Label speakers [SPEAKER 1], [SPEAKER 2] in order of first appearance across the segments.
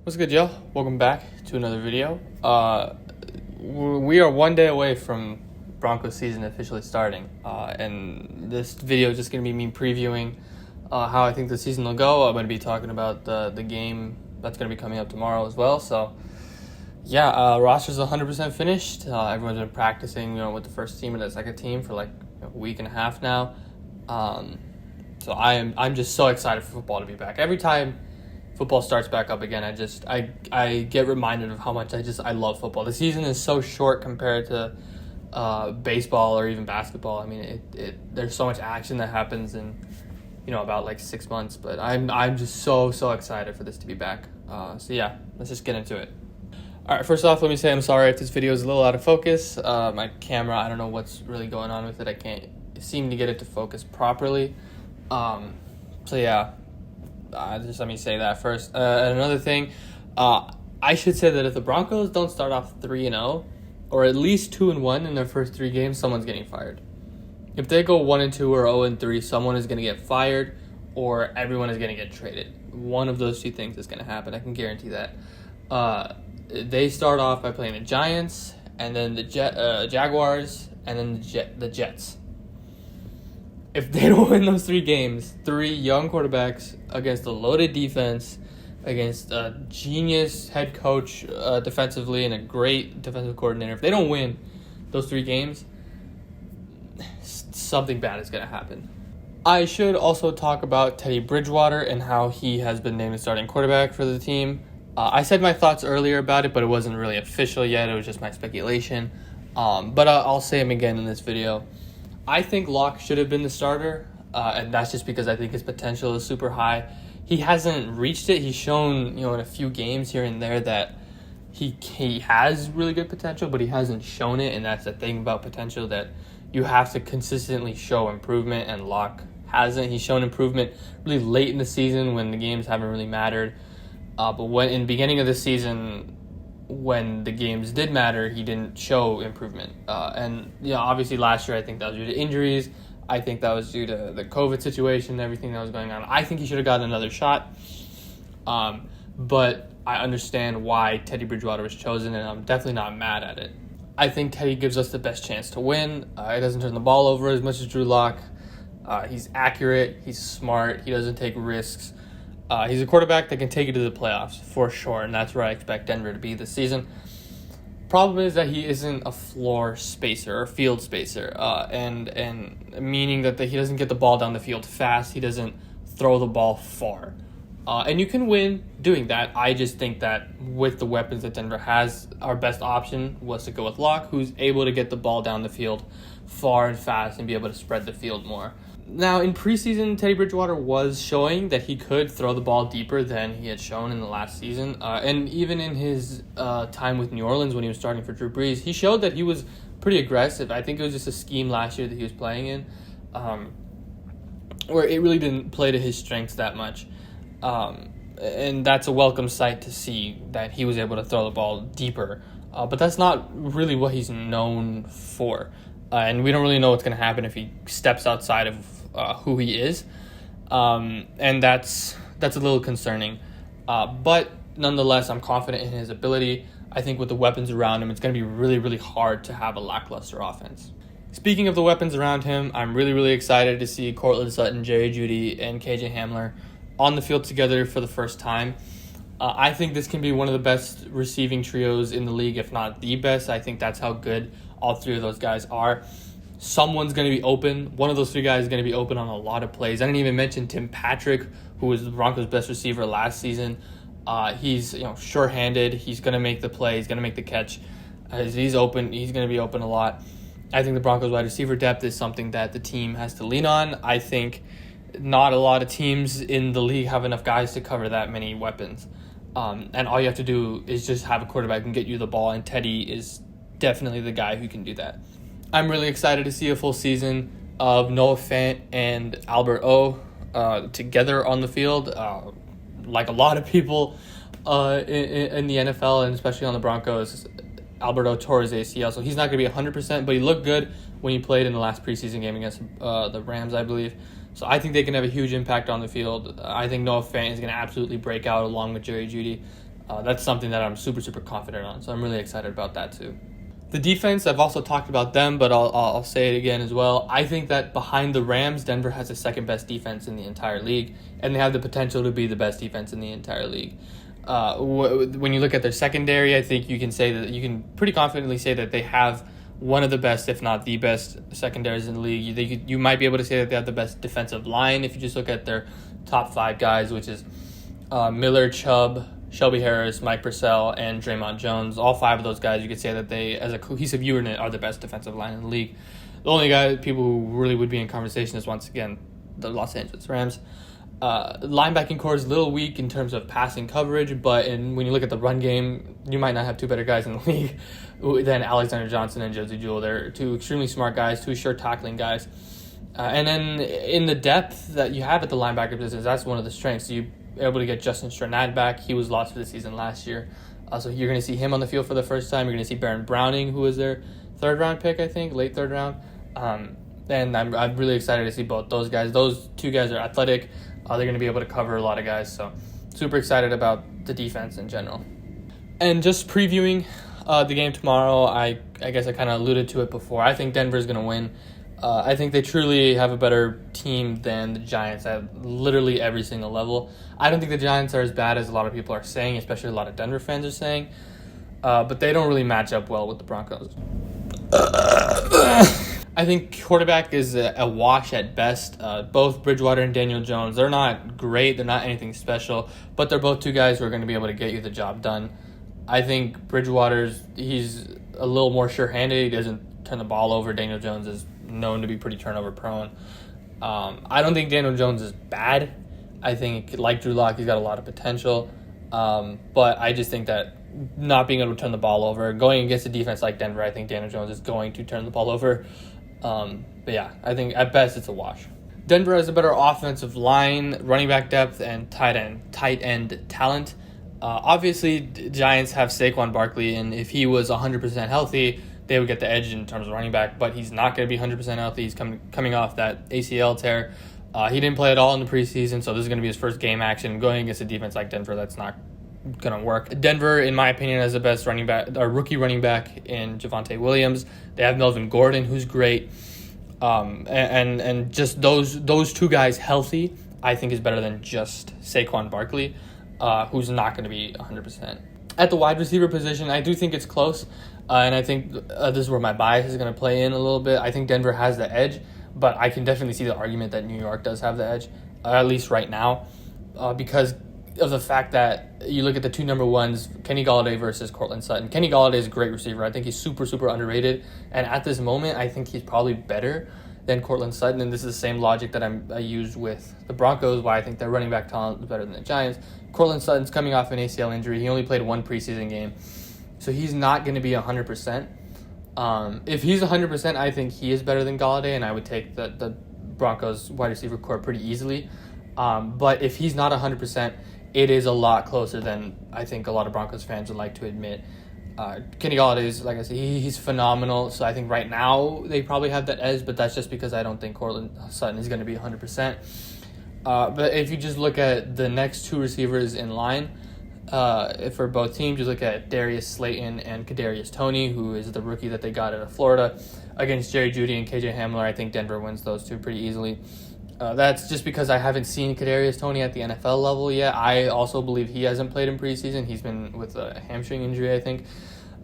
[SPEAKER 1] What's good, y'all? Welcome back to another video. We are one day away from Broncos season officially starting, and this video is just going to be me previewing how I think the season will go. I'm going to be talking about the game that's going to be coming up tomorrow as well. So, yeah, roster's 100% finished. Everyone's been practicing, with the first team and the second team for like a week and a half now. So I'm just so excited for football to be back. Every time football starts back up again, I get reminded of how much I love football. The season is so short compared to baseball or even basketball. I mean, there's so much action that happens in about like 6 months. But I'm just so excited for this to be back. So yeah, let's just get into it. All right, first off, let me say I'm sorry if this video is a little out of focus. My camera, I don't know what's really going on with it. I can't seem to get it to focus properly. So yeah. Just let me say that first. And another thing, I should say that if the Broncos don't start off 3-0, or at least 2-1 in their first 3 games, someone's getting fired. If they go 1-2 or 0-3, someone is going to get fired, or everyone is going to get traded. One of those two things is going to happen. I can guarantee that. They start off by playing the Giants, and then the Jaguars, and then the Jets. If they don't win those 3 games, 3 young quarterbacks against a loaded defense, against a genius head coach defensively and a great defensive coordinator, if they don't win those 3 games, something bad is going to happen. I should also talk about Teddy Bridgewater and how he has been named the starting quarterback for the team. I said my thoughts earlier about it, but it wasn't really official yet. It was just my speculation. But I'll say them again in this video. I think Locke should have been the starter, and that's just because I think his potential is super high. He hasn't reached it. He's shown, in a few games here and there that he has really good potential, but he hasn't shown it, and that's the thing about potential, that you have to consistently show improvement, and Locke hasn't. He's shown improvement really late in the season when the games haven't really mattered, but when in the beginning of the season, when the games did matter, he didn't show improvement. And obviously last year, I think that was due to injuries. I think that was due to the COVID situation and everything that was going on. I think he should have gotten another shot. But I understand why Teddy Bridgewater was chosen, and I'm definitely not mad at it. I think Teddy gives us the best chance to win. He doesn't turn the ball over as much as Drew Lock. He's accurate. He's smart. He doesn't take risks. He's a quarterback that can take you to the playoffs for sure, and that's where I expect Denver to be this season. Problem is that he isn't a floor spacer or field spacer, and meaning that he doesn't get the ball down the field fast. He doesn't throw the ball far, and you can win doing that. I just think that with the weapons that Denver has, our best option was to go with Locke, who's able to get the ball down the field far and fast and be able to spread the field more. Now, in preseason, Teddy Bridgewater was showing that he could throw the ball deeper than he had shown in the last season. And even in his time with New Orleans when he was starting for Drew Brees, he showed that he was pretty aggressive. I think it was just a scheme last year that he was playing in where it really didn't play to his strengths that much. And that's a welcome sight to see that he was able to throw the ball deeper. But that's not really what he's known for. And we don't really know what's going to happen if he steps outside of who he is. And that's a little concerning. But nonetheless, I'm confident in his ability. I think with the weapons around him, it's going to be really, really hard to have a lackluster offense. Speaking of the weapons around him, I'm really, really excited to see Courtland Sutton, Jerry Jeudy, and KJ Hamler on the field together for the first time. I think this can be one of the best receiving trios in the league, if not the best. I think that's how good all 3 of those guys are. Someone's going to be open. One of those 3 guys is going to be open on a lot of plays. I didn't even mention Tim Patrick, who was the Broncos' best receiver last season. He's sure-handed. He's going to make the play. He's going to make the catch. As he's open, he's going to be open a lot. I think the Broncos' wide receiver depth is something that the team has to lean on. I think not a lot of teams in the league have enough guys to cover that many weapons. And all you have to do is just have a quarterback who can get you the ball, and Teddy is definitely the guy who can do that. I'm really excited to see a full season of Noah Fant and Albert O together on the field. Like a lot of people in the NFL, and especially on the Broncos, Albert O tore his ACL, so he's not going to be 100%, but he looked good when he played in the last preseason game against the Rams, I believe. So I think they can have a huge impact on the field. I think Noah Fant is going to absolutely break out along with Jerry Jeudy. That's something that I'm super, super confident on. So I'm really excited about that too. The defense, I've also talked about them, but I'll say it again as well. I think that behind the Rams, Denver has the second best defense in the entire league, and they have the potential to be the best defense in the entire league. When you look at their secondary, I think you can pretty confidently say that they have one of the best, if not the best, secondaries in the league. You might be able to say that they have the best defensive line if you just look at their top 5 guys, which is Miller, Chubb, Shelby Harris, Mike Purcell, and Draymond Jones. All 5 of those guys, you could say that they, as a cohesive unit, are the best defensive line in the league. The only people who really would be in conversation is, once again, the Los Angeles Rams. Linebacking core is a little weak in terms of passing coverage, but when you look at the run game, you might not have 2 better guys in the league than Alexander Johnson and Josie Jewell. They're 2 extremely smart guys, 2 sure tackling guys. And then in the depth that you have at the linebacker position, that's one of the strengths. You're able to get Justin Strnad back. He was lost for the season last year. So you're going to see him on the field for the first time. You're going to see Baron Browning, who was their 3rd-round pick, I think, late 3rd round. And I'm really excited to see both those guys. Those 2 guys are athletic. They're going to be able to cover a lot of guys. So super excited about the defense in general. And just previewing the game tomorrow, I guess I kind of alluded to it before. I think Denver's going to win. I think they truly have a better team than the Giants at literally every single level. I don't think the Giants are as bad as a lot of people are saying, especially a lot of Denver fans are saying. But they don't really match up well with the Broncos. I think quarterback is a wash at best. Both Bridgewater and Daniel Jones, they're not great. They're not anything special. But they're both 2 guys who are going to be able to get you the job done. I think he's a little more sure-handed. He doesn't turn the ball over. Daniel Jones is known to be pretty turnover prone. I don't think Daniel Jones is bad. I think, like Drew Lock, he's got a lot of potential. But I just think that not being able to turn the ball over, going against a defense like Denver, I think Daniel Jones is going to turn the ball over. But yeah, I think at best it's a wash. Denver has a better offensive line, running back depth, and tight end talent. Obviously, Giants have Saquon Barkley, and if he was 100% healthy, they would get the edge in terms of running back, but he's not going to be 100% healthy. He's coming off that ACL tear. He didn't play at all in the preseason, so this is going to be his first game action. Going against a defense like Denver, that's not going to work. Denver, in my opinion, has the best rookie running back in Javonte Williams. They have Melvin Gordon, who's great. And just those 2 guys healthy, I think is better than just Saquon Barkley, who's not going to be 100%. At the wide receiver position, I do think it's close. And I think this is where my bias is going to play in a little bit. I think Denver has the edge, but I can definitely see the argument that New York does have the edge, at least right now, because of the fact that you look at the 2 number ones, Kenny Golladay versus Courtland Sutton. Kenny Golladay is a great receiver. I think he's super, super underrated. And at this moment, I think he's probably better than Courtland Sutton. And this is the same logic that I used with the Broncos, why I think their running back talent is better than the Giants. Courtland Sutton's coming off an ACL injury. He only played 1 preseason game. So he's not going to be 100%. If he's 100%, I think he is better than Golladay, and I would take the Broncos wide receiver core pretty easily. But if he's not 100%, it is a lot closer than I think a lot of Broncos fans would like to admit. Kenny Golladay is, like I said, he's phenomenal. So I think right now they probably have that edge, but that's just because I don't think Courtland Sutton is going to be 100%. But if you just look at the next 2 receivers in line, for both teams, you look at Darius Slayton and Kadarius Toney, who is the rookie that they got out of Florida, against Jerry Jeudy and KJ Hamler. I think Denver wins those 2 pretty easily. That's just because I haven't seen Kadarius Toney at the NFL level yet. I also believe he hasn't played in preseason. He's been with a hamstring injury, I think.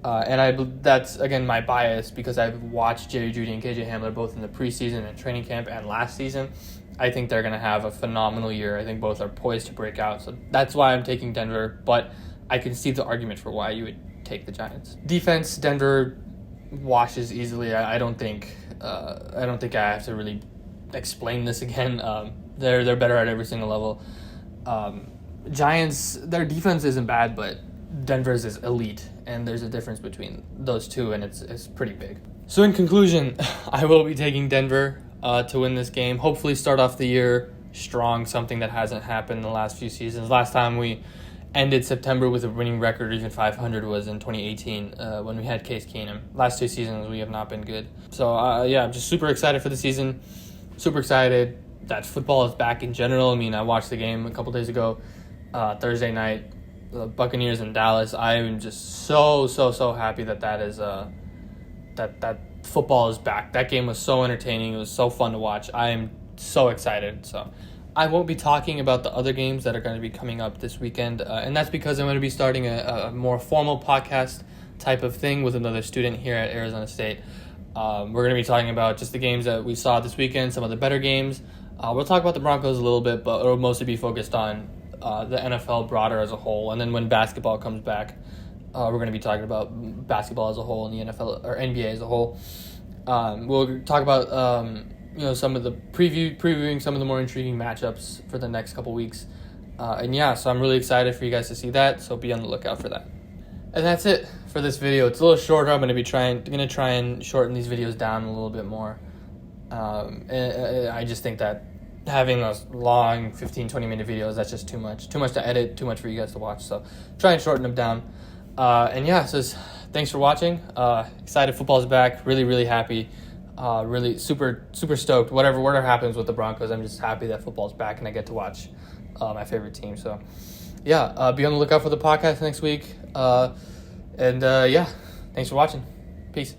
[SPEAKER 1] And that's, again, my bias because I've watched Jerry Jeudy and KJ Hamler both in the preseason and training camp and last season. I think they're going to have a phenomenal year. I think both are poised to break out. So that's why I'm taking Denver, but I can see the argument for why you would take the Giants. Defense, Denver washes easily. I don't think I have to really explain this again. They're better at every single level. Giants, their defense isn't bad, but Denver's is elite, and there's a difference between those 2, and it's pretty big. So in conclusion, I will be taking Denver to win this game. Hopefully start off the year strong, something that hasn't happened in the last few seasons. Last time we ended September with a winning record, or even 500, was in 2018 when we had Case Keenum. Last 2 seasons, we have not been good. So, I'm just super excited for the season. Super excited that football is back in general. I mean, I watched the game a couple days ago, Thursday night. the Buccaneers in Dallas. I am just so happy that is that football is back. That game was so entertaining. It was so fun to watch. I am so excited. So I won't be talking about the other games that are going to be coming up this weekend, and that's because I'm going to be starting a more formal podcast type of thing with another student here at Arizona State. We're going to be talking about just the games that we saw this weekend, some of the better games. We'll talk about the Broncos a little bit, but it'll mostly be focused on the NFL broader as a whole. And then when basketball comes back, we're going to be talking about basketball as a whole and the NFL or NBA as a whole. We'll talk about some of the previewing some of the more intriguing matchups for the next couple weeks. So I'm really excited for you guys to see that. So be on the lookout for that. And that's it for this video. It's a little shorter. I'm going to try and shorten these videos down a little bit more. And I just think that having those long 15-20 minute videos, that's just too much to edit, too much for you guys to watch. So try and shorten them down. Thanks for watching. Excited football's back. Really happy. Really super stoked. Whatever happens with the Broncos, I'm just happy that football's back and I get to watch my favorite team. So be on the lookout for the podcast next week. Thanks for watching. Peace.